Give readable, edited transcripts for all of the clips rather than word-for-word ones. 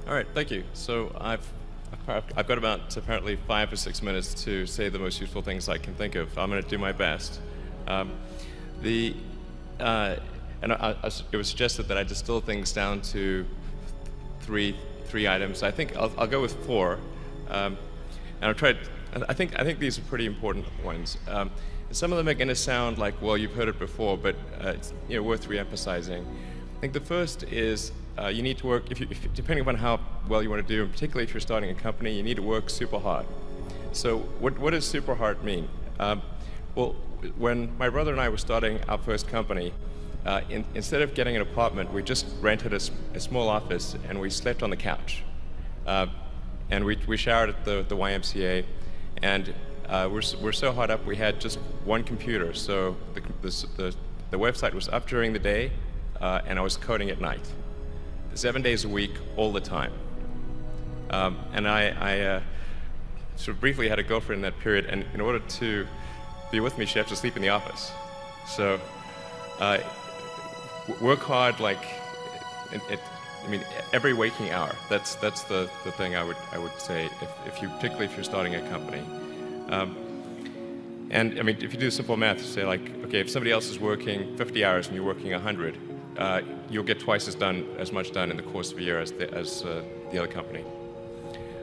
All right, thank you. So I've got about apparently 5 or 6 minutes to say the most useful things I can think of. I'm going to do my best. Um, the and it was suggested that I distill things down to three items. I think I'll go with four, and I'll try. I think these are pretty important ones. Some of them are going to sound like, well, you've heard it before, but it's worth re-emphasizing. I think the first is you need to work, depending upon how well you want to do, and particularly if you're starting a company, you need to work super hard. So what does super hard mean? Well, when my brother and I were starting our first company, instead of getting an apartment, we just rented a small office and we slept on the couch. And we showered at the YMCA, and we're so hot up we had just one computer. So the website was up during the day, and I was coding at night, 7 days a week, all the time. And I sort of briefly had a girlfriend in that period, and in order to be with me, she had to sleep in the office. So work hard, like I mean, every waking hour. That's the thing I would say, particularly if you're starting a company. And I mean, if you do simple math, say like, okay, if somebody else is working 50 hours and you're working 100, you'll get twice as much done in the course of a year as the other company.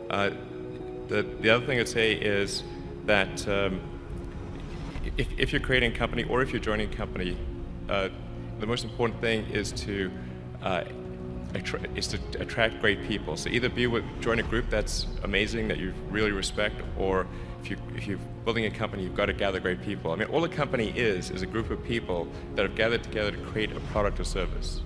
The other thing I'd say is that if you're creating a company or if you're joining a company, the most important thing is to attract great people. So either join a group that's amazing, that you really respect, or if you're building a company, you've got to gather great people. I mean, all a company is a group of people that have gathered together to create a product or service.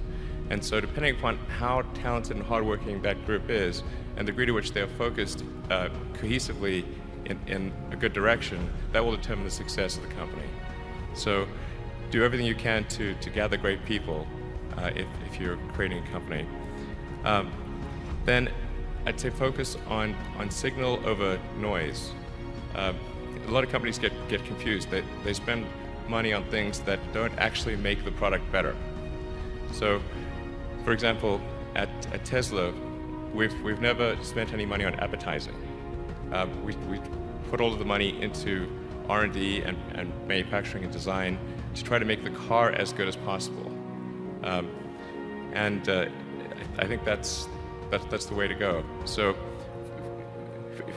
And so depending upon how talented and hardworking that group is, and the degree to which they are focused cohesively in a good direction, that will determine the success of the company. So do everything you can to gather great people if you're creating a company. Then I'd say focus on signal over noise. A lot of companies get confused. They spend money on things that don't actually make the product better. So, for example, at Tesla, we've never spent any money on advertising. We put all of the money into R&D and manufacturing and design to try to make the car as good as possible. I think that's the way to go. So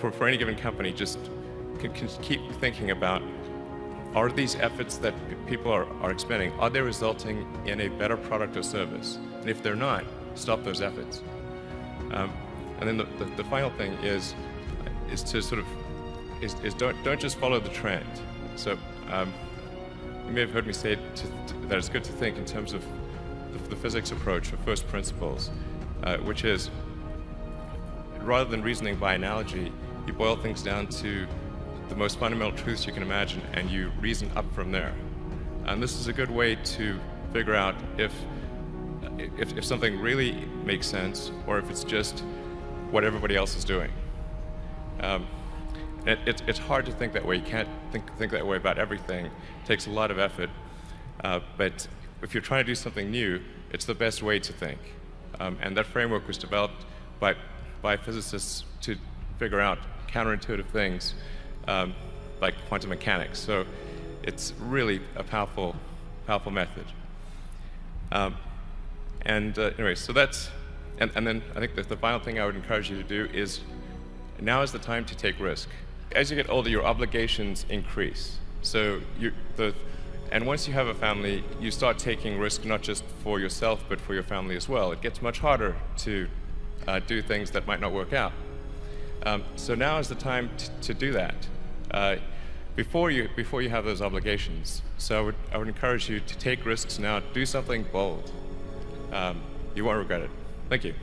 for any given company, just can keep thinking about, are these efforts that people are expending, are they resulting in a better product or service? And if they're not, stop those efforts. And then the final thing is to sort of don't just follow the trend. So you may have heard me say that it's good to think in terms of the physics approach, or first principles, which is, rather than reasoning by analogy, you boil things down to the most fundamental truths you can imagine, and you reason up from there. And this is a good way to figure out if something really makes sense, or if it's just what everybody else is doing. It's hard to think that way. You can't think that way about everything. It takes a lot of effort. But if you're trying to do something new, it's the best way to think. And that framework was developed by physicists to figure out counterintuitive things like quantum mechanics. So it's really a powerful method. Anyway, so that's, and then I think that the final thing I would encourage you to do is, now is the time to take risk. As you get older, your obligations increase. So and once you have a family, you start taking risk not just for yourself, but for your family as well. It gets much harder to do things that might not work out. So now is the time to do that before you have those obligations. So I would encourage you to take risks now. Do something bold. You won't regret it. Thank you.